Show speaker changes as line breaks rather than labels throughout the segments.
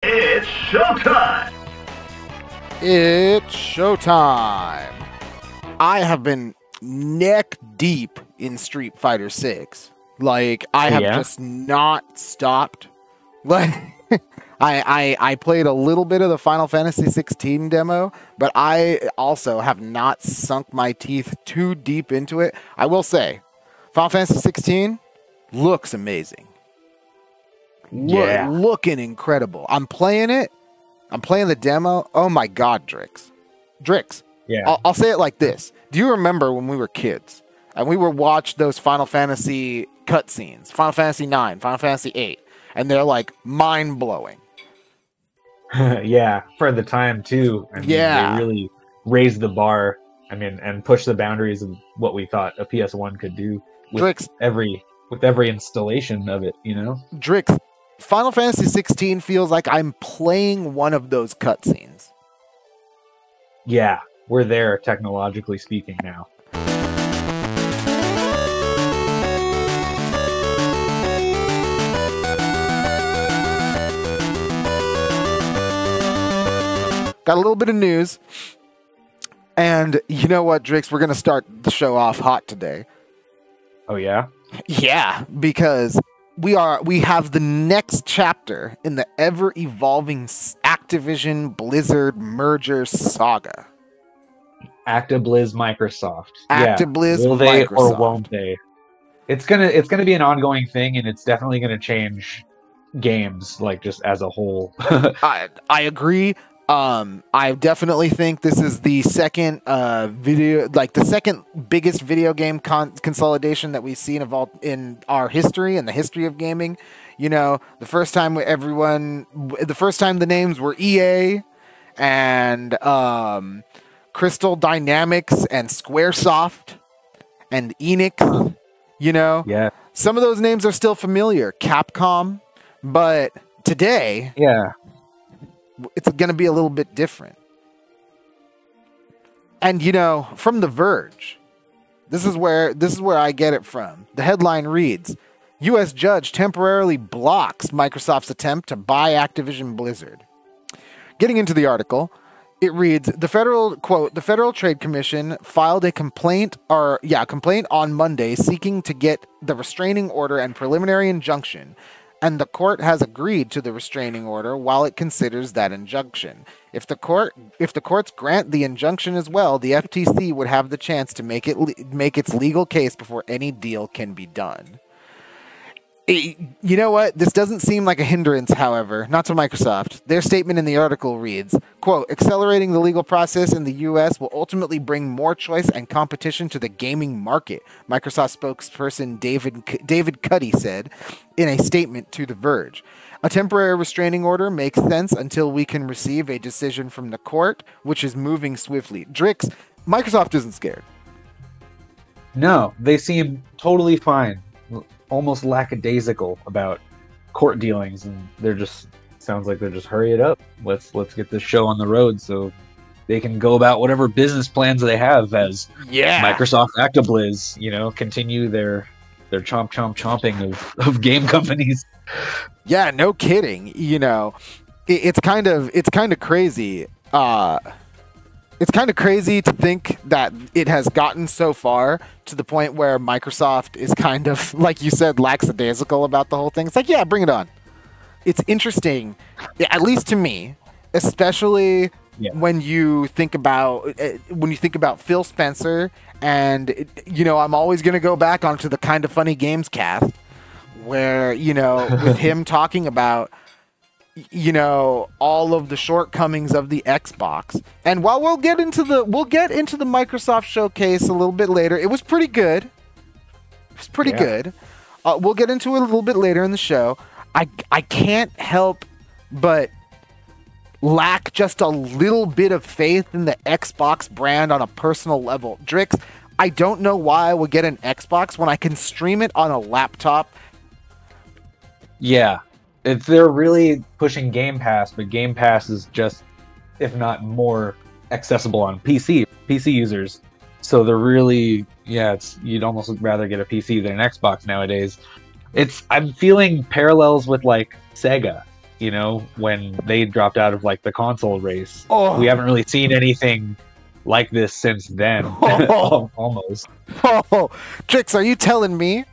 It's showtime!
It's showtime! I have been neck deep in Street Fighter 6. Like, I have just not stopped. Like, I played a little bit of the Final Fantasy 16 demo, but I also have not sunk my teeth too deep into it. I will say, Final Fantasy 16 looks amazing. Looking incredible. I'm playing it. I'm playing the demo. Oh my God, Drix.
Yeah.
I'll say it like this. Do you remember when we were kids and we would watch those Final Fantasy cutscenes, Final Fantasy 9, Final Fantasy 8, and they're like mind-blowing?
Yeah, for the time too. I mean, they really raised the bar. I mean, and pushed the boundaries of what we thought a PS1 could do with every installation of it, you know?
Drix, Final Fantasy 16 feels like I'm playing one of those cutscenes.
Yeah, we're there technologically speaking now.
Got a little bit of news. And you know what, Drix? We're going to start the show off hot today.
Oh, yeah?
Yeah, because we have the next chapter in the ever-evolving Activision Blizzard merger saga.
ActiBliz Microsoft.
ActiBliz
Will they
Microsoft.
or won't they? It's gonna be an ongoing thing, and it's definitely gonna change games, like, just as a whole.
I agree. I definitely think this is the second the second biggest video game consolidation that we've seen in our history and the history of gaming. You know, the first time the names were EA and Crystal Dynamics and Squaresoft and Enix. You know, some of those names are still familiar. Capcom, but today, it's going to be a little bit different. And, you know, from The Verge, this is where I get it from. The headline reads, U.S. judge temporarily blocks Microsoft's attempt to buy Activision Blizzard. Getting into the article, it reads, the Federal Trade Commission filed a complaint on Monday seeking to get the restraining order and preliminary injunction, and the court has agreed to the restraining order while it considers that injunction. If the courts grant the injunction as well, the FTC would have the chance to make its legal case before any deal can be done. You know what? This doesn't seem like a hindrance, however, not to Microsoft. Their statement in the article reads, quote, accelerating the legal process in the U.S. will ultimately bring more choice and competition to the gaming market, Microsoft spokesperson David Cuddy said in a statement to The Verge. A temporary restraining order makes sense until we can receive a decision from the court, which is moving swiftly. Drix, Microsoft isn't scared.
No, they seem totally fine. Almost lackadaisical about court dealings, and sounds like they're just hurry it up. Let's get this show on the road so they can go about whatever business plans they have as Microsoft ActiBliz, you know, continue their chomping of game companies.
Yeah, no kidding. You know, it's kind of crazy. It's kind of crazy to think that it has gotten so far to the point where Microsoft is kind of, like you said, lackadaisical about the whole thing. It's like, yeah, bring it on. It's interesting, at least to me, especially when you think about Phil Spencer, and you know, I'm always going to go back onto the Kind of Funny Games cast, where, you know, with him talking about, you know, all of the shortcomings of the Xbox. And while we'll get into the Microsoft showcase a little bit later, it was pretty good. Good. We'll get into it a little bit later in the show. I can't help but lack just a little bit of faith in the Xbox brand on a personal level. Drix, I don't know why I would get an Xbox when I can stream it on a laptop.
Yeah. They're really pushing Game Pass, but Game Pass is just, if not more, accessible on PC users. So they're really, you'd almost rather get a PC than an Xbox nowadays. I'm feeling parallels with like Sega. you know, when they dropped out of like the console race.
Oh.
We haven't really seen anything like this since then.
Oh.
Almost.
Oh, Trix, are you telling me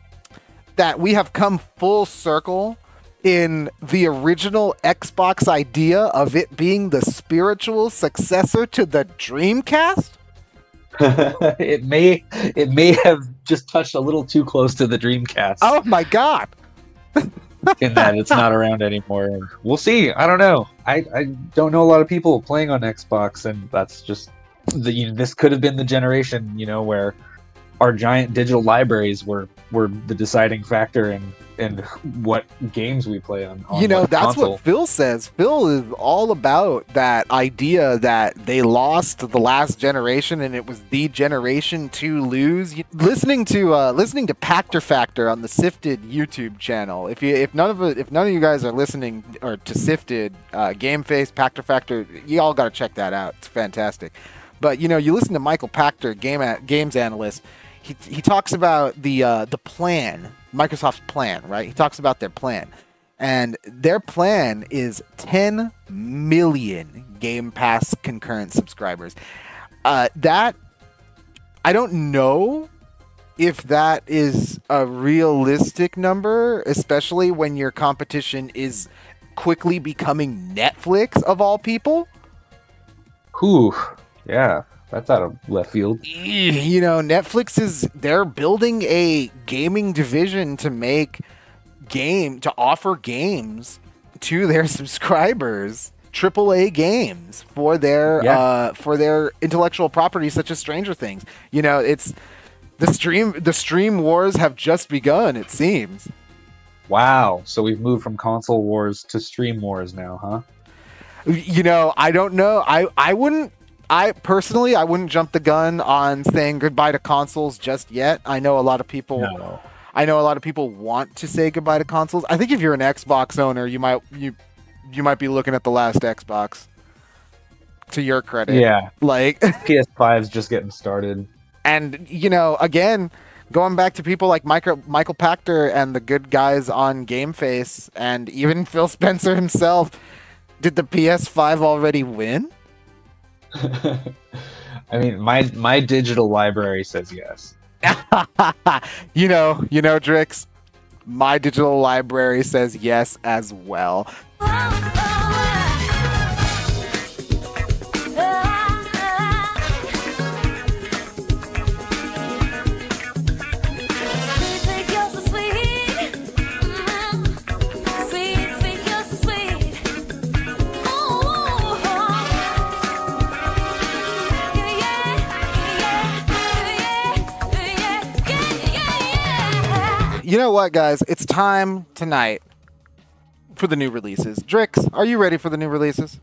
that we have come full circle in the original Xbox idea of it being the spiritual successor to the Dreamcast?
It may have just touched a little too close to the Dreamcast.
Oh my god.
In that it's not around anymore. We'll see. I don't know. I don't know a lot of people playing on Xbox, and that's just this could have been the generation, you know, where our giant digital libraries were the deciding factor in what games we play on
you know,
what
that's
console.
what Phil says. Phil is all about that idea that they lost the last generation and it was the generation to lose. Listening to Pactor Factor on the Sifted YouTube channel. If none of you guys are listening or to Sifted, Game Face, Pactor Factor, you all got to check that out. It's fantastic. But you know, you listen to Michael Pactor, games analyst. He talks about the plan, Microsoft's plan, right? He talks about their plan. And their plan is 10 million Game Pass concurrent subscribers. That, I don't know if that is a realistic number, especially when your competition is quickly becoming Netflix of all people.
Whew. Yeah. That's out of left field.
You know, they're building a gaming division to offer games to their subscribers, AAA games for their intellectual property such as Stranger Things. You know, it's the stream wars have just begun, it seems.
Wow. So we've moved from console wars to stream wars now, huh?
You know, I don't know. I personally wouldn't jump the gun on saying goodbye to consoles just yet. I know a lot of people want to say goodbye to consoles. I think if you're an Xbox owner, you might be looking at the last Xbox. To your credit.
Yeah.
Like
PS5's just getting started.
And you know, again, going back to people like Michael Pactor and the good guys on Game Face and even Phil Spencer himself, did the PS5 already win?
I mean, my digital library says yes.
you know, Drix, my digital library says yes as well. You know what, guys? It's time tonight for the new releases. Drix, are you ready for the new releases?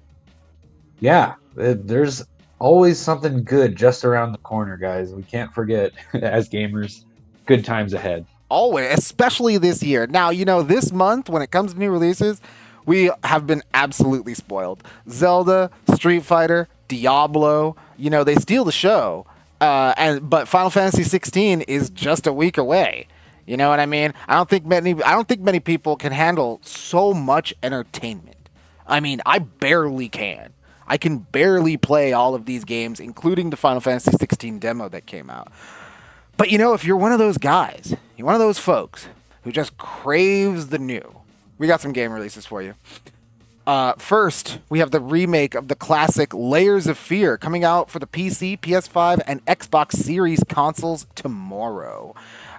Yeah, there's always something good just around the corner, guys. We can't forget, as gamers, good times ahead.
Always, especially this year. Now, you know, this month, when it comes to new releases, we have been absolutely spoiled. Zelda, Street Fighter, Diablo, you know, they steal the show. But Final Fantasy 16 is just a week away. You know what I mean? I don't think many people can handle so much entertainment. I mean, I barely can. I can barely play all of these games, including the Final Fantasy 16 demo that came out. But you know, if you're one of those guys, you're one of those folks who just craves the new, we got some game releases for you. First, we have the remake of the classic Layers of Fear coming out for the PC, PS5, and Xbox Series consoles tomorrow.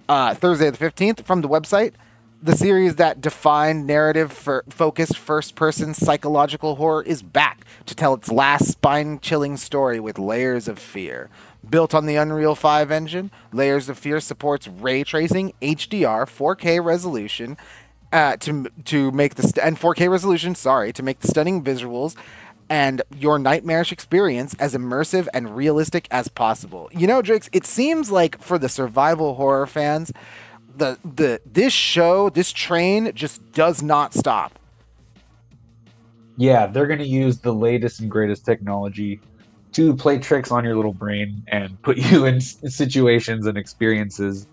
Thursday the 15th, from the website, the series that defined narrative-focused first-person psychological horror is back to tell its last spine-chilling story with Layers of Fear. Built on the Unreal 5 engine, Layers of Fear supports ray tracing, HDR, 4K resolution, to make the 4K resolution, to make the stunning visuals and your nightmarish experience as immersive and realistic as possible. You know, Drix, it seems like for the survival horror fans, this train just does not stop.
Yeah, they're going to use the latest and greatest technology to play tricks on your little brain and put you in situations and experiences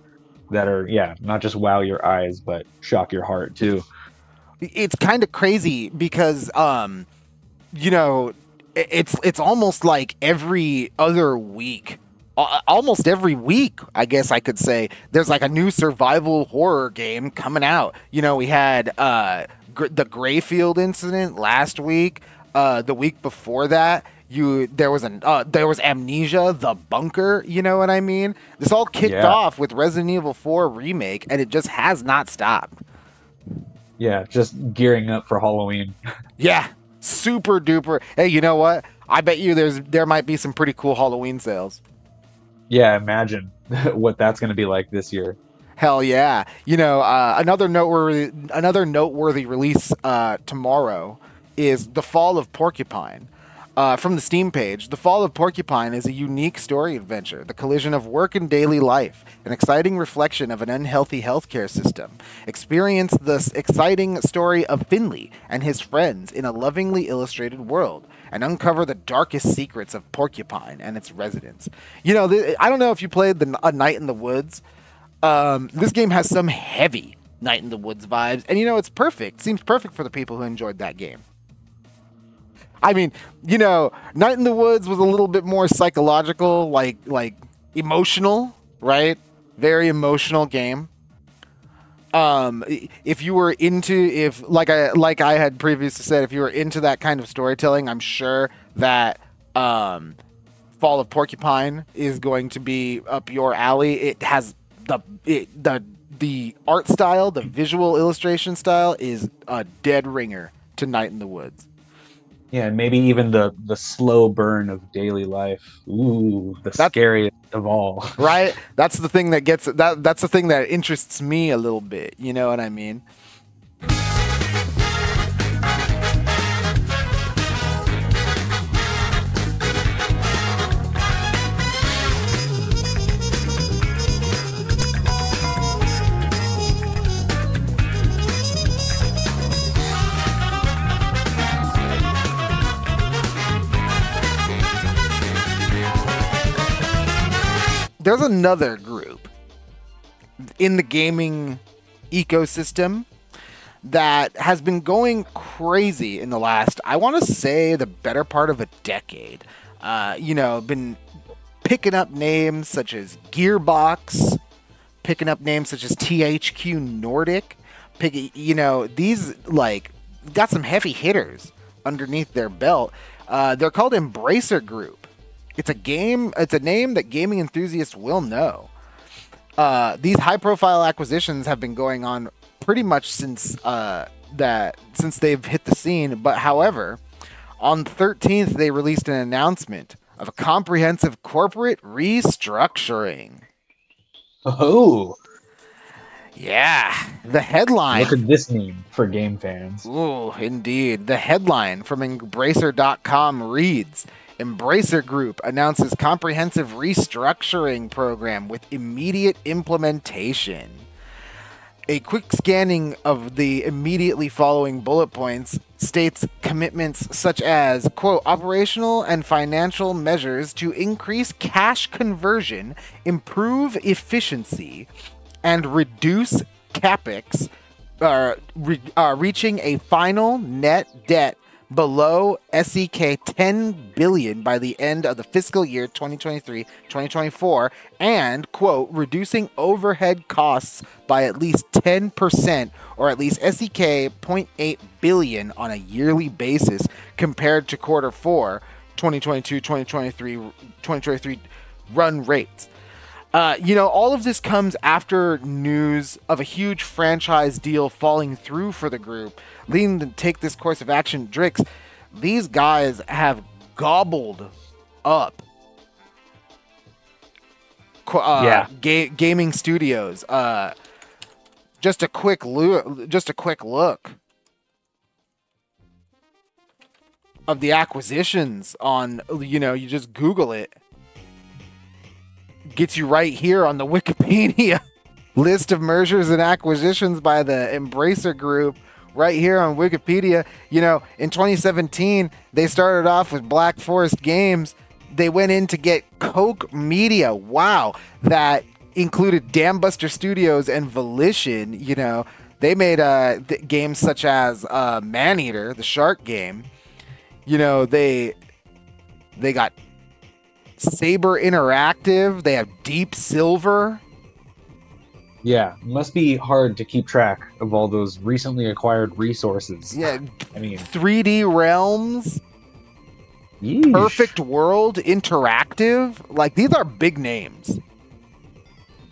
that are, not just wow your eyes, but shock your heart too.
it's kind of crazy because you know, it's almost like every other week, almost every week, I guess I could say, there's like a new survival horror game coming out. You know, we had the Grayfield incident last week. The week before that, there was Amnesia, The Bunker. You know what I mean? This all kicked off with Resident Evil 4 remake, and it just has not stopped.
Yeah, just gearing up for Halloween.
Yeah, super duper. Hey, you know what? I bet you there might be some pretty cool Halloween sales.
Yeah, imagine what that's going to be like this year.
Hell yeah! You know, another noteworthy release tomorrow is The Fall of Porcupine. From the Steam page, The Fall of Porcupine is a unique story adventure, the collision of work and daily life, an exciting reflection of an unhealthy healthcare system. Experience the exciting story of Finley and his friends in a lovingly illustrated world, and uncover the darkest secrets of Porcupine and its residents. You know, I don't know if you played A Night in the Woods. This game has some heavy Night in the Woods vibes, and you know, it's perfect. Seems perfect for the people who enjoyed that game. I mean, you know, Night in the Woods was a little bit more psychological, like emotional, right? Very emotional game. If you were into, like I had previously said, if you were into that kind of storytelling, I'm sure that Fall of Porcupine is going to be up your alley. It has the art style, the visual illustration style is a dead ringer to Night in the Woods.
Yeah, and maybe even the slow burn of daily life. Ooh, that's scariest of all.
Right? That's the thing that that's the thing that interests me a little bit. You know what I mean? There's another group in the gaming ecosystem that has been going crazy in the last, I want to say, the better part of a decade. You know, been picking up names such as Gearbox, picking up names such as THQ Nordic. You know, these, like, got some heavy hitters underneath their belt. They're called Embracer Group. It's a name that gaming enthusiasts will know. These high-profile acquisitions have been going on pretty much since they've hit the scene. But however, on the 13th, they released an announcement of a comprehensive corporate restructuring.
Oh,
yeah. The headline.
Look at this name for game fans.
Ooh, indeed. The headline from Embracer.com reads, Embracer Group announces comprehensive restructuring program with immediate implementation. A quick scanning of the immediately following bullet points states commitments such as, quote, operational and financial measures to increase cash conversion, improve efficiency, and reduce capex, reaching a final net debt below SEK 10 billion by the end of the fiscal year 2023-2024, and, quote, reducing overhead costs by at least 10% or at least SEK 0.8 billion on a yearly basis compared to quarter 4 2022-2023 run rates. You know, all of this comes after news of a huge franchise deal falling through for the group, leading them to take this course of action. Drix, these guys have gobbled up gaming studios. Just a quick look of the acquisitions on, you know, you just Google it. Gets you right here on the Wikipedia list of mergers and acquisitions by the Embracer Group right here on Wikipedia. You know, in 2017, they started off with Black Forest Games. They went in to get Koch Media. Wow. That included Dambuster Studios and Volition. You know, They made games such as Maneater, the shark game. You know, they got Saber Interactive. They have Deep Silver.
Yeah, must be hard to keep track of all those recently acquired resources.
Yeah,
I mean,
3D Realms,
yeesh.
Perfect World Interactive. Like, these are big names.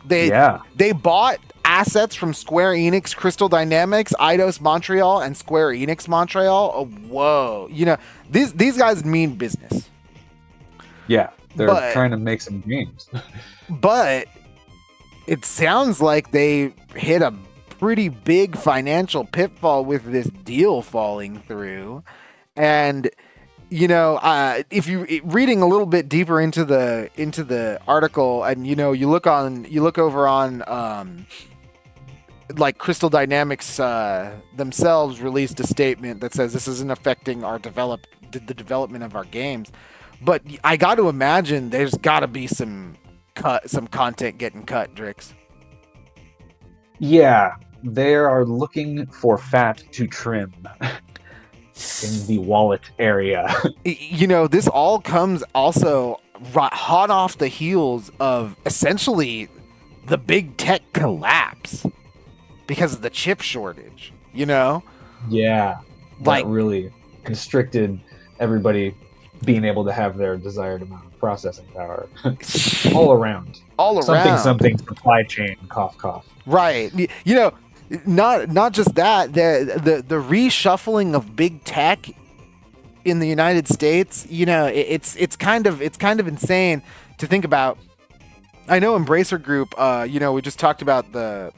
They bought assets from Square Enix, Crystal Dynamics, Eidos Montreal, and Square Enix Montreal. Oh, whoa. You know, these guys mean business.
Yeah, they're trying to make some games.
But it sounds like they hit a pretty big financial pitfall with this deal falling through. And, you know, if you reading a little bit deeper into the article, and you know, you look over on like Crystal Dynamics themselves released a statement that says this isn't affecting the development of our games. But I got to imagine there's got to be some content getting cut, Drix.
Yeah, they are looking for fat to trim in the wallet area.
You know, this all comes also hot off the heels of essentially the big tech collapse because of the chip shortage, you know?
Yeah,
like
that really constricted everybody being able to have their desired amount of processing power. all around something supply chain, cough cough.
Right. You know, not just that, the reshuffling of big tech in the United States, you know, it's kind of insane to think about. I know Embracer Group, you know, we just talked about the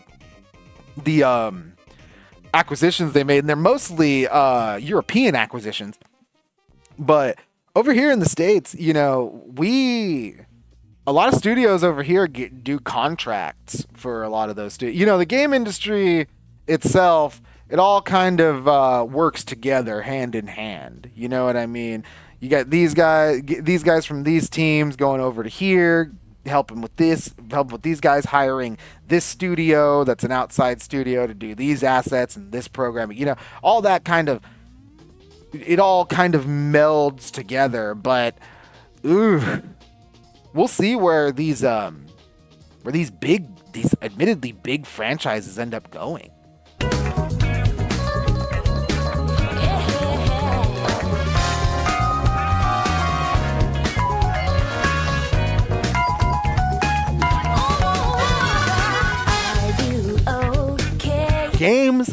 acquisitions they made, and they're mostly European acquisitions. But over here in the States, you know, a lot of studios over here do contracts for a lot of those studios. You know, the game industry itself, it all kind of works together hand in hand. You know what I mean? You got these guys from these teams going over to here, helping with these guys, hiring this studio that's an outside studio to do these assets and this programming. You know, all that kind of, it all kind of melds together. But we'll see where these admittedly big franchises end up going. Games,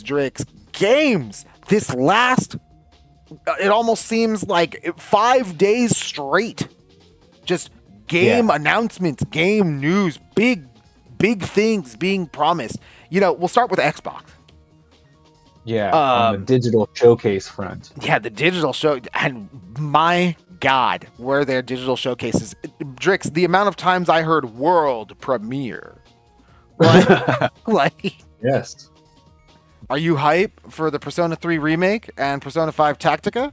Drix. Games. This last, it almost seems like 5 days straight. Just game announcements, game news, big things being promised. You know, we'll start with Xbox.
Yeah, on the digital showcase front.
Yeah, the digital show. And my God, were there digital showcases. Drix, the amount of times I heard world premiere. Like,
yes.
Are you hype for the Persona 3 remake and Persona 5 Tactica?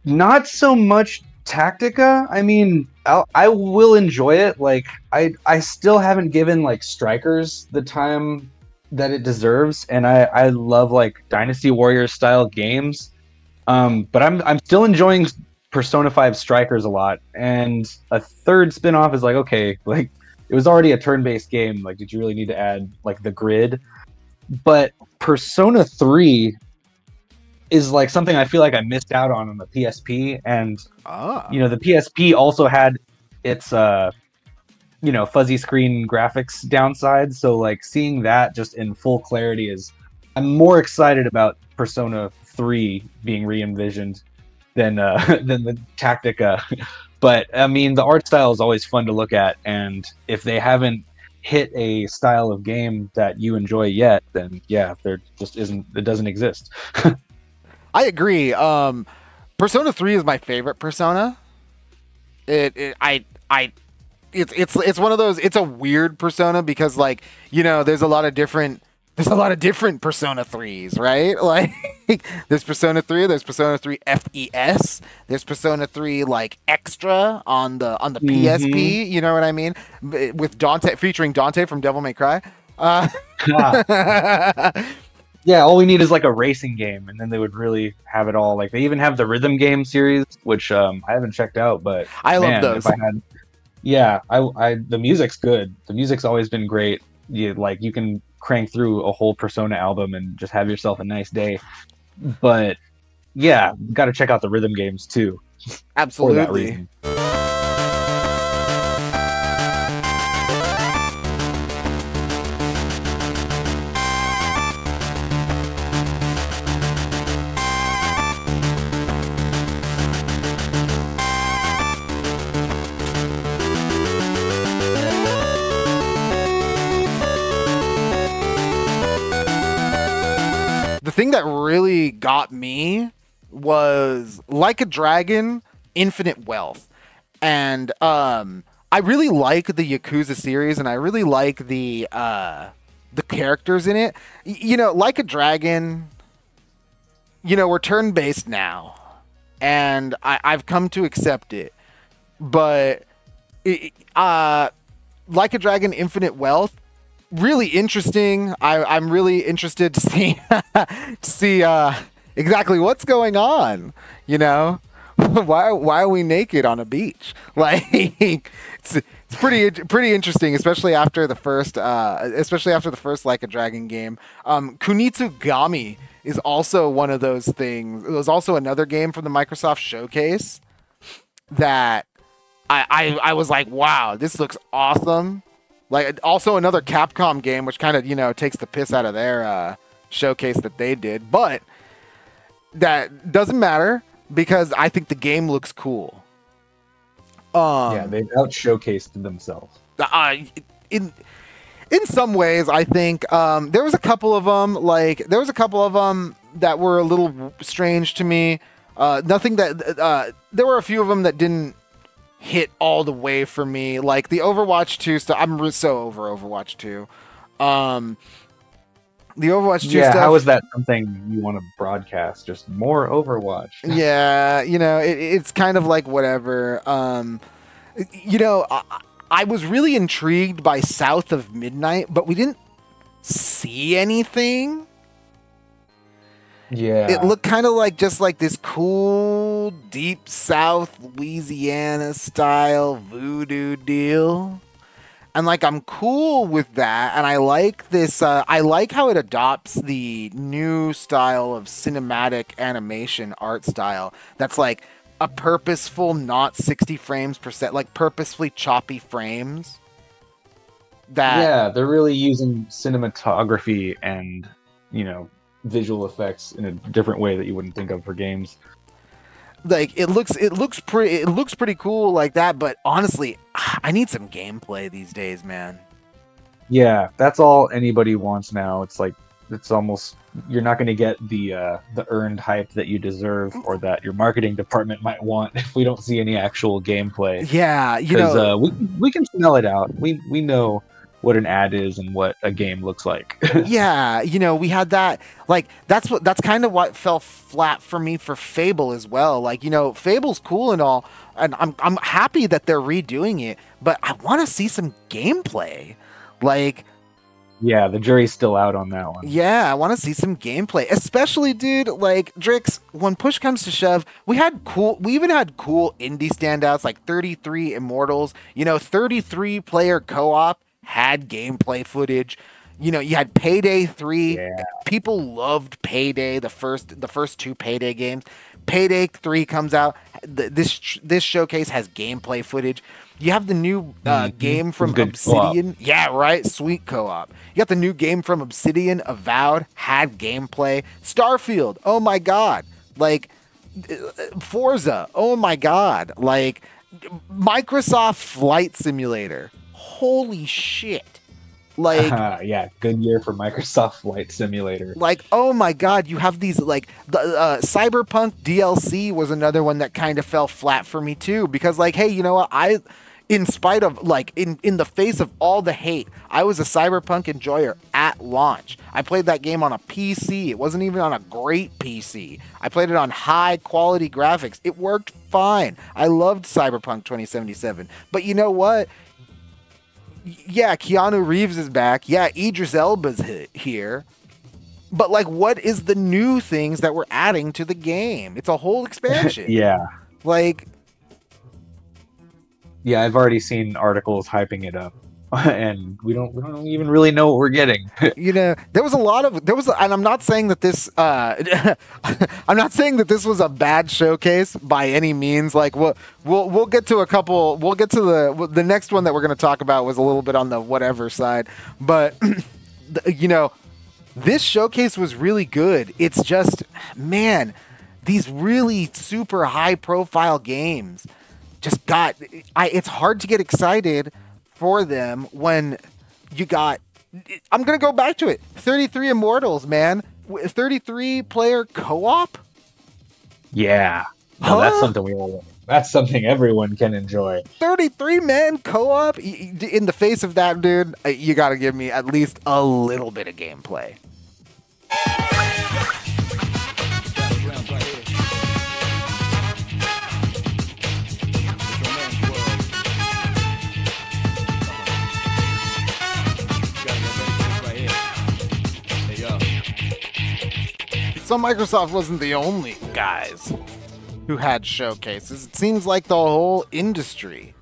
Not so much Tactica. I mean, I will enjoy it. Like, I still haven't given like Strikers the time that it deserves, and I love like Dynasty Warriors style games. But I'm still enjoying Persona 5 Strikers a lot, and a third spin-off is like, okay, like, it was already a turn-based game. Like, did you really need to add like the grid? But Persona 3 is like something I feel like I missed out on the PSP, and you know, the PSP also had its you know, fuzzy screen graphics downsides. So like seeing that just in full clarity I'm more excited about Persona 3 being re-envisioned than the Tactica. But I mean, the art style is always fun to look at, and if they haven't hit a style of game that you enjoy yet, then yeah, there just isn't. It doesn't exist.
I agree. Persona 3 is my favorite Persona. It's one of those. It's a weird Persona because, like, you know, there's a lot of different there's a lot of different Persona 3s, right? Like, there's Persona 3, there's Persona 3 FES, there's Persona 3 like Extra on the PSP. You know what I mean? With Dante, featuring Dante from Devil May Cry.
Yeah, all we need is like a racing game, and then they would really have it all. Like they even have the rhythm game series, which I haven't checked out, but
I love those.
If I had, yeah, I the music's good. The music's always been great. You can crank through a whole Persona album and just have yourself a nice day. But yeah, got to check out the rhythm games too.
Absolutely.
For that reason.
The thing that really got me was Like a Dragon, Infinite Wealth. And I really like the Yakuza series, and I really like the characters in it. Like a Dragon, we're turn-based now, and I've come to accept it. But Like a Dragon, Infinite Wealth, really interesting. I'm really interested to see exactly what's going on. Why are we naked on a beach? Like it's pretty interesting, especially after the first Like a Dragon game. Kunitsugami is also one of those things. It was also another game from the Microsoft Showcase that I was like, wow, this looks awesome. Like, also another Capcom game, which kind of, takes the piss out of their showcase that they did. But that doesn't matter because I think the game looks cool.
Yeah, they've out-showcased themselves.
In some ways, I think there was a couple of them, that were a little strange to me. Nothing that there were a few of them that didn't hit all the way for me, like the Overwatch 2 stuff. I'm so over Overwatch 2. The Overwatch 2 stuff.
How is that something you want to broadcast? Just more Overwatch.
Yeah, it's kind of like whatever. I was really intrigued by South of Midnight, but we didn't see anything.
Yeah.
It looked kind of like just like this cool, deep South Louisiana style voodoo deal. And like, I'm cool with that. And I like this. I like how it adopts the new style of cinematic animation art style. That's like a purposeful, not 60 frames per second, like purposefully choppy frames.
Yeah, they're really using cinematography and, visual effects in a different way that you wouldn't think of for games.
Like it looks pretty cool like that, but honestly, I need some gameplay these days, man.
Yeah, that's all anybody wants now. It's like it's almost, you're not going to get the earned hype that you deserve or that your marketing department might want if we don't see any actual gameplay.
Yeah,
because we can smell it out. We know what an ad is and what a game looks like.
Yeah, we had that. Like that's kind of what fell flat for me for Fable as well. Like, Fable's cool and all, and I'm happy that they're redoing it, but I want to see some gameplay. Like,
yeah, the jury's still out on that one.
Yeah, I want to see some gameplay, especially, dude. Like, Drix, when push comes to shove, we even had cool indie standouts like 33 Immortals. 33 player co-op had gameplay footage. You had Payday 3.
Yeah.
People loved Payday, the first two Payday games. Payday 3 comes out. This showcase has gameplay footage. You have the new game from Obsidian.
Co-op.
Yeah, right. Sweet co-op. You got the new game from Obsidian, Avowed, had gameplay. Starfield. Oh my god. Like, Forza. Oh my god. Like, Microsoft Flight Simulator. Holy shit. Like,
yeah, good year for Microsoft Flight Simulator.
Like, oh my god, you have these, like, the Cyberpunk DLC was another one that kind of fell flat for me too, because, like, hey, you know what, in spite of, like, in the face of all the hate, I was a Cyberpunk enjoyer at launch. I played that game on a PC. It wasn't even on a great PC. I played it on high quality graphics. It worked fine. I loved Cyberpunk 2077. But you know what? Yeah, Keanu Reeves is back. Yeah, Idris Elba's here. But, like, what is the new things that we're adding to the game? It's a whole expansion.
Yeah.
Like...
Yeah, I've already seen articles hyping it up, and we don't even really know what we're getting.
You know, and I'm not saying that this I'm not saying that this was a bad showcase by any means. Like we'll get to a couple. We'll get to the next one that we're going to talk about was a little bit on the whatever side, but you know, this showcase was really good. It's just, man, these really super high profile games just it's hard to get excited for them when you got, I'm going to go back to it, 33 Immortals, man. 33 player co-op?
Yeah. No, that's something everyone can enjoy.
33 man co-op? In the face of that, dude, you got to give me at least a little bit of gameplay. So Microsoft wasn't the only guys who had showcases. It seems like the whole industry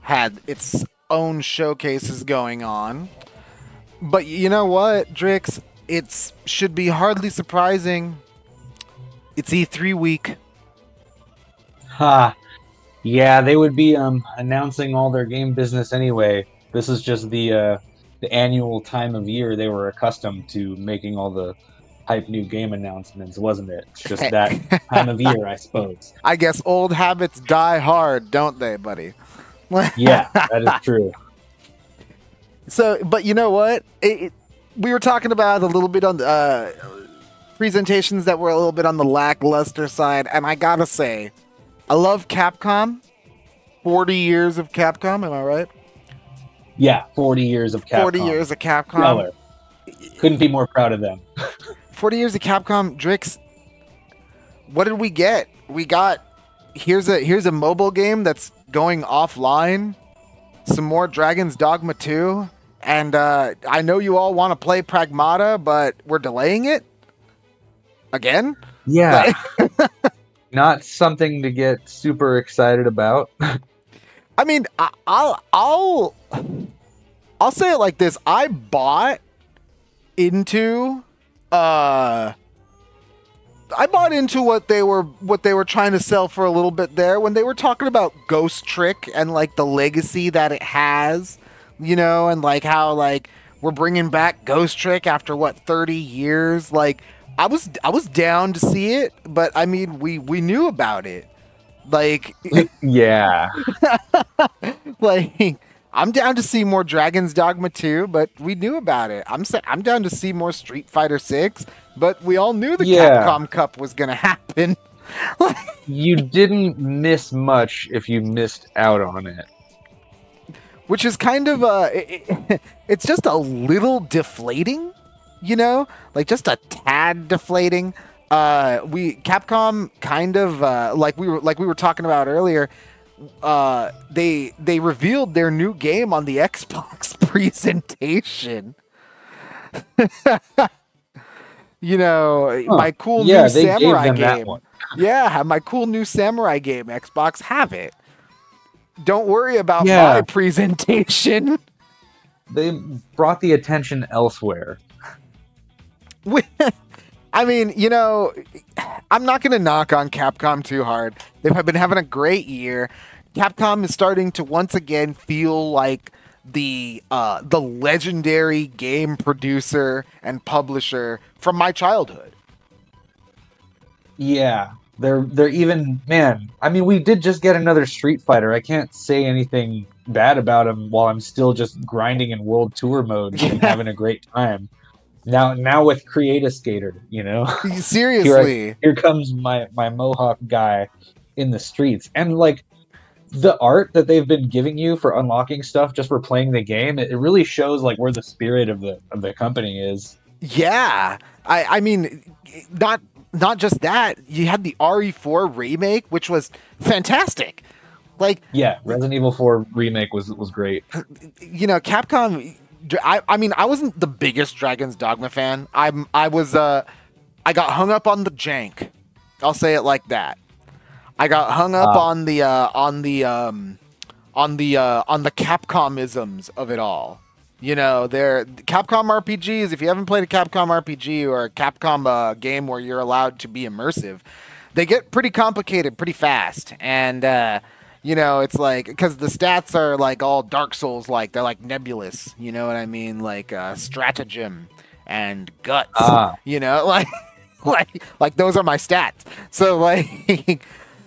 had its own showcases going on. But you know what, Drix? It should be hardly surprising. It's E3 week.
Ha. Yeah, they would be announcing all their game business anyway. This is just the annual time of year they were accustomed to making all the hype new game announcements, wasn't it? It's just that time of year, I suppose.
I guess old habits die hard, don't they, buddy?
Yeah, that is true.
So, but you know what? We were talking about a little bit on the presentations that were a little bit on the lackluster side, and I gotta say, I love Capcom. 40 years of Capcom, am I right?
Yeah, 40 years of Capcom.
40 years of Capcom.
Stellar. Couldn't be more proud of them.
40 years of Capcom. Drix, what did we get? We got, here's a mobile game that's going offline, some more Dragon's Dogma 2, and I know you all want to play Pragmata, but we're delaying it again.
Yeah. Not something to get super excited about.
I mean, I'll say it like this. I bought into what they were trying to sell for a little bit there when they were talking about Ghost Trick and like the legacy that it has, you know, and like how like we're bringing back Ghost Trick after what 30 years. Like I was down to see it, but I mean we knew about it. Like
yeah.
Like I'm down to see more Dragon's Dogma 2, but we knew about it. I'm down to see more Street Fighter 6, but we all knew the Capcom Cup was going to happen.
You didn't miss much if you missed out on it.
Which is kind of it's just a little deflating, you know? Like just a tad deflating. Capcom kind of like we were talking about earlier, they revealed their new game on the Xbox presentation. You know, my cool new samurai game. Yeah, my cool new samurai game, Xbox, have it. Don't worry about my presentation.
They brought the attention elsewhere.
I mean, you know, I'm not going to knock on Capcom too hard. They've been having a great year. Capcom is starting to once again feel like the legendary game producer and publisher from my childhood.
Yeah, they're even, man. I mean, we did just get another Street Fighter. I can't say anything bad about them while I'm still just grinding in World Tour mode and having a great time. Now with Create a Skater, you know.
Seriously,
here comes my Mohawk guy in the streets, and like the art that they've been giving you for unlocking stuff just for playing the game, it really shows like where the spirit of the company is.
Yeah, I mean, not just that. You had the RE4 remake, which was fantastic. Like,
yeah, Resident Evil 4 remake was great.
You know, Capcom. I mean, I wasn't the biggest Dragon's Dogma fan. I got hung up on the jank. I'll say it like that. I got hung up on the Capcom-isms of it all. You know, they're Capcom RPGs. If you haven't played a Capcom RPG or a Capcom game where you're allowed to be immersive, they get pretty complicated pretty fast. And you know, it's like, because the stats are like all Dark Souls like, they're like nebulous. You know what I mean? Like stratagem and guts. You know, like those are my stats. So like.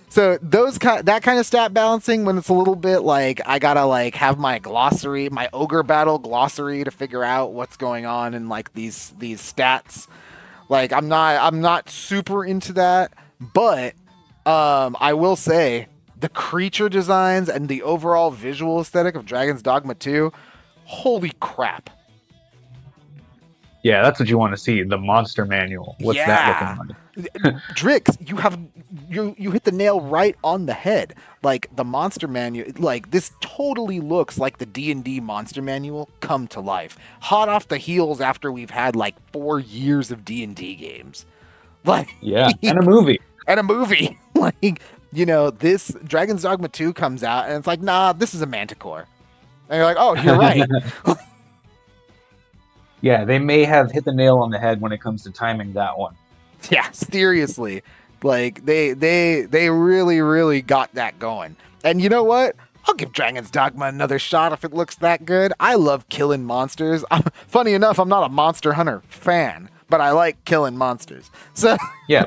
So that kind of stat balancing, when it's a little bit like I gotta like have my glossary, my ogre battle glossary to figure out what's going on in like these stats. Like I'm not super into that, but I will say the creature designs and the overall visual aesthetic of Dragon's Dogma 2, holy crap.
Yeah, that's what you want to see. The monster manual. What's that looking like?
Drix, you hit the nail right on the head. Like the monster manual, like this totally looks like the D&D monster manual come to life. Hot off the heels after we've had like 4 years of D&D games. Like
yeah, and a movie.
Like, you know, this Dragon's Dogma 2 comes out and it's like, nah, this is a Manticore. And you're like, oh, you're right.
Yeah, they may have hit the nail on the head when it comes to timing that one.
Yeah, seriously. Like, they really, really got that going. And you know what? I'll give Dragon's Dogma another shot if it looks that good. I love killing monsters. Funny enough, I'm not a Monster Hunter fan, but I like killing monsters. So
yeah.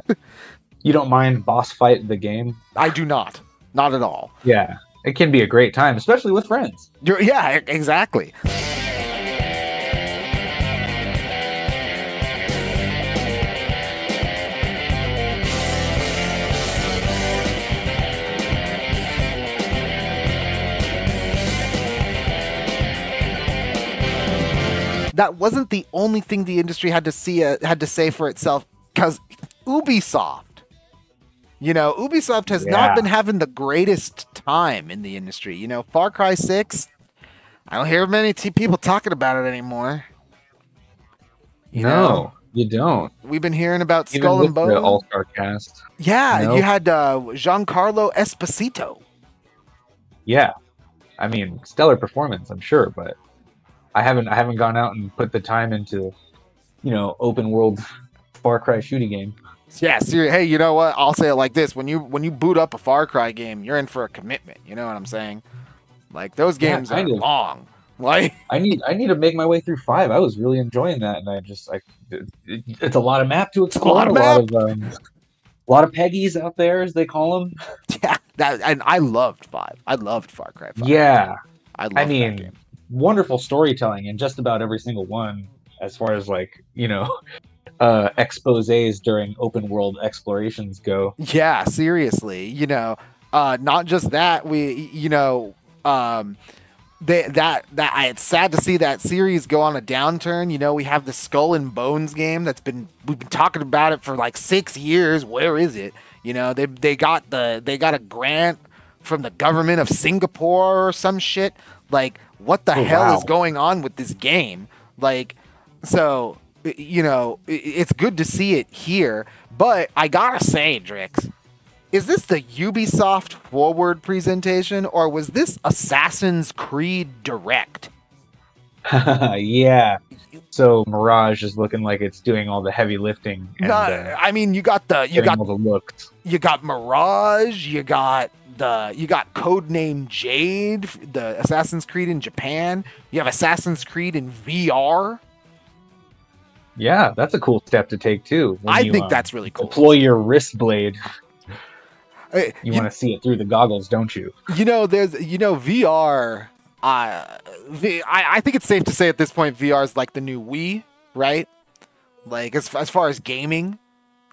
You don't mind boss fight the game?
I do not. Not at all.
Yeah. It can be a great time, especially with friends.
Yeah, exactly. That wasn't the only thing the industry had to say for itself, because Ubisoft, you know, Ubisoft has not been having the greatest time in the industry. You know, Far Cry 6, I don't hear many people talking about it anymore.
You don't.
We've been hearing about Skull and Bones.
The All-Star cast.
Yeah, you had Giancarlo Esposito.
Yeah, I mean, stellar performance, I'm sure, but I haven't gone out and put the time into, you know, open world Far Cry shooting game.
Yeah, seriously. Hey, you know what? I'll say it like this: when you boot up a Far Cry game, you're in for a commitment. You know what I'm saying? Like those games are long. Like
I need to make my way through 5. I was really enjoying that, and I just it's a lot of map to explore. A lot of Peggies out there, as they call them.
Yeah, and I loved 5. I loved Far Cry 5.
Yeah,
I loved that game.
Wonderful storytelling in just about every single one, as far as like, you know, exposés during open world explorations go.
Yeah, seriously. You know, not just that, it's sad to see that series go on a downturn. You know, we have the Skull and Bones game we've been talking about it for like 6 years. Where is it? You know, they got a grant from the government of Singapore or some shit. Like, what the hell is going on with this game? Like, so, you know, it's good to see it here, but I gotta say, Drix, is this the Ubisoft Forward presentation, or was this Assassin's Creed Direct?
Yeah. So Mirage is looking like it's doing all the heavy lifting. And,
I mean, you got all
the looks.
You got Mirage. You got Codename Jade, the Assassin's Creed in Japan. You have Assassin's Creed in VR.
Yeah, that's a cool step to take too.
I think that's really cool.
Deploy your wrist blade. You want to see it through the goggles, don't you?
You know, VR. I think it's safe to say at this point, VR is like the new Wii, right? Like as far as gaming,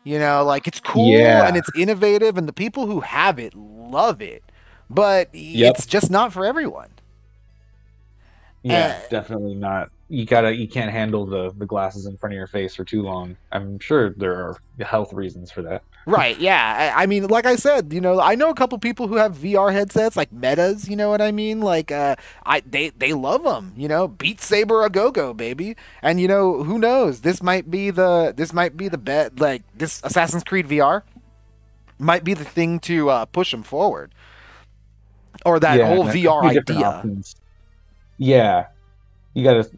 you know, like it's cool and it's innovative, and the people who have it love it. but it's just not for everyone.
Yeah, definitely not. You can't handle the glasses in front of your face for too long. I'm sure there are health reasons for that.
Right, yeah. I mean, like I said, I know a couple people who have VR headsets, like Metas, you know what I mean? Like, they love them, Beat Saber a go-go, baby. And, who knows? This might be the bet, like, this Assassin's Creed VR might be the thing to push them forward. Or that whole VR idea.
Yeah. You got to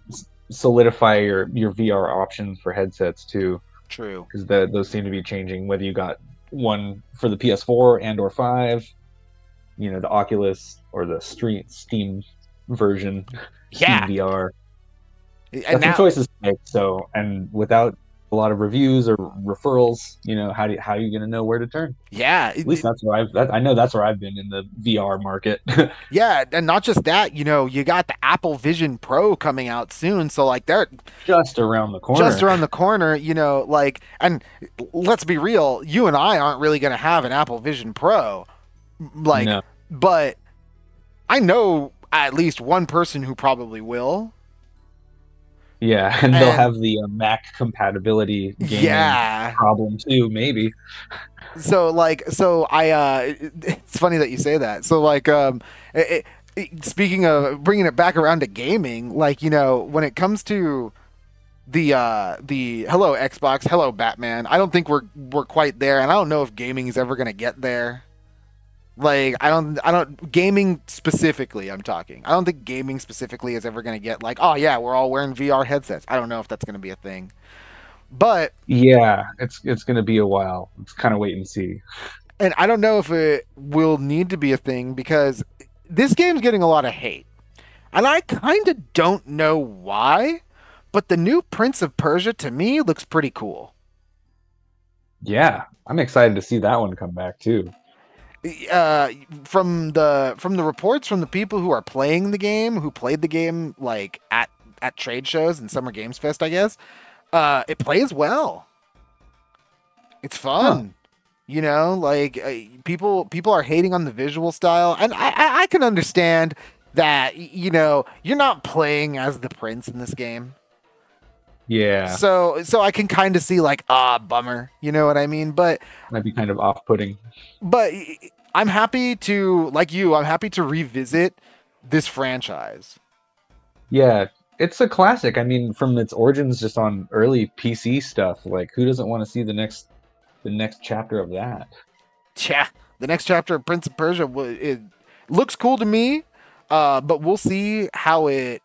solidify your VR options for headsets too.
True.
Because those seem to be changing. Whether you got one for the PS4 and or 5, the Oculus or the Steam version, Steam VR. And some choices to make. So, and without a lot of reviews or referrals, how are you going to know where to turn?
Yeah,
at least that's where I know that's where I've been in the VR market.
Yeah, and not just that, you got the Apple Vision Pro coming out soon, so like they're
just around the corner.
Like, and let's be real, you and I aren't really going to have an Apple Vision Pro, like, no. But I know at least one person who probably will.
Yeah, and they'll have the Mac compatibility gaming problem too, maybe.
So it's funny that you say that. So like, speaking of bringing it back around to gaming, like, when it comes to the hello Xbox, hello Batman, I don't think we're quite there, and I don't know if gaming is ever gonna get there. Like, I don't gaming specifically, I'm talking. I don't think gaming specifically is ever going to get like, oh yeah, we're all wearing VR headsets. I don't know if that's going to be a thing. But
yeah, it's going to be a while. It's kind of wait and see.
And I don't know if it will need to be a thing because this game's getting a lot of hate. And I kind of don't know why, but the new Prince of Persia to me looks pretty cool.
Yeah, I'm excited to see that one come back too.
From the reports from the people who are playing the game, who played the game like at trade shows and Summer Games Fest, I guess, it plays well. It's fun, like people are hating on the visual style, and I can understand that. You're not playing as the prince in this game.
Yeah.
So I can kind of see like, bummer. You know what I mean? But
might be kind of off-putting.
But I'm happy to, like you, I'm happy to revisit this franchise.
Yeah, it's a classic. I mean, from its origins just on early PC stuff, like who doesn't want to see the next chapter of that?
Yeah, the next chapter of Prince of Persia, it looks cool to me, but we'll see how it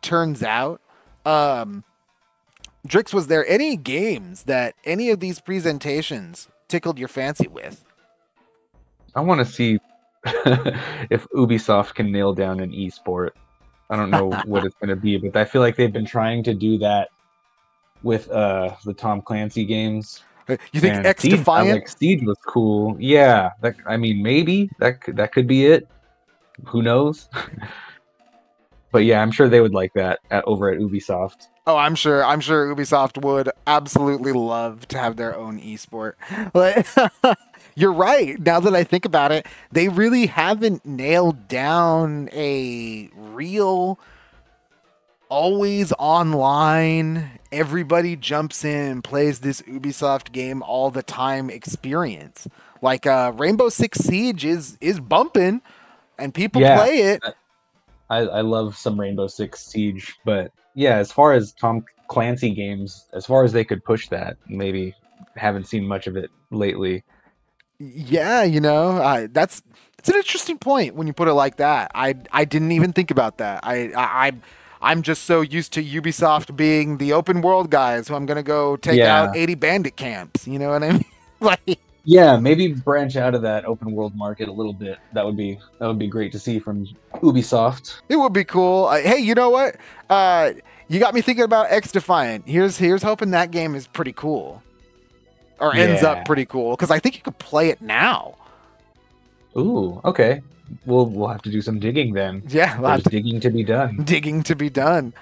turns out. Drix, was there any games that any of these presentations tickled your fancy with?
I want to see if Ubisoft can nail down an esport. I don't know what it's going to be, but I feel like they've been trying to do that with the Tom Clancy games.
You think X Defiant?
Siege was cool. Yeah, maybe that could be it. Who knows? But yeah, I'm sure they would like that over at Ubisoft.
Oh, I'm sure Ubisoft would absolutely love to have their own esport. You're right. Now that I think about it, they really haven't nailed down a real always online, everybody jumps in and plays this Ubisoft game all the time experience. Like Rainbow Six Siege is bumping and people play it.
I love some Rainbow Six Siege, but yeah, as far as Tom Clancy games, as far as they could push that, maybe haven't seen much of it lately.
Yeah, it's an interesting point when you put it like that. I didn't even think about that. I'm just so used to Ubisoft being the open world guys who I'm gonna go take out 80 bandit camps. You know what I mean? Like,
yeah, maybe branch out of that open world market a little bit. That would be great to see from Ubisoft.
It would be cool. Hey, you know what? You got me thinking about X Defiant. Here's hoping that game is pretty cool. Or ends up pretty cool, because I think you could play it now.
Ooh, okay. We'll have to do some digging then.
Yeah,
there's digging to be done.
Digging to be done.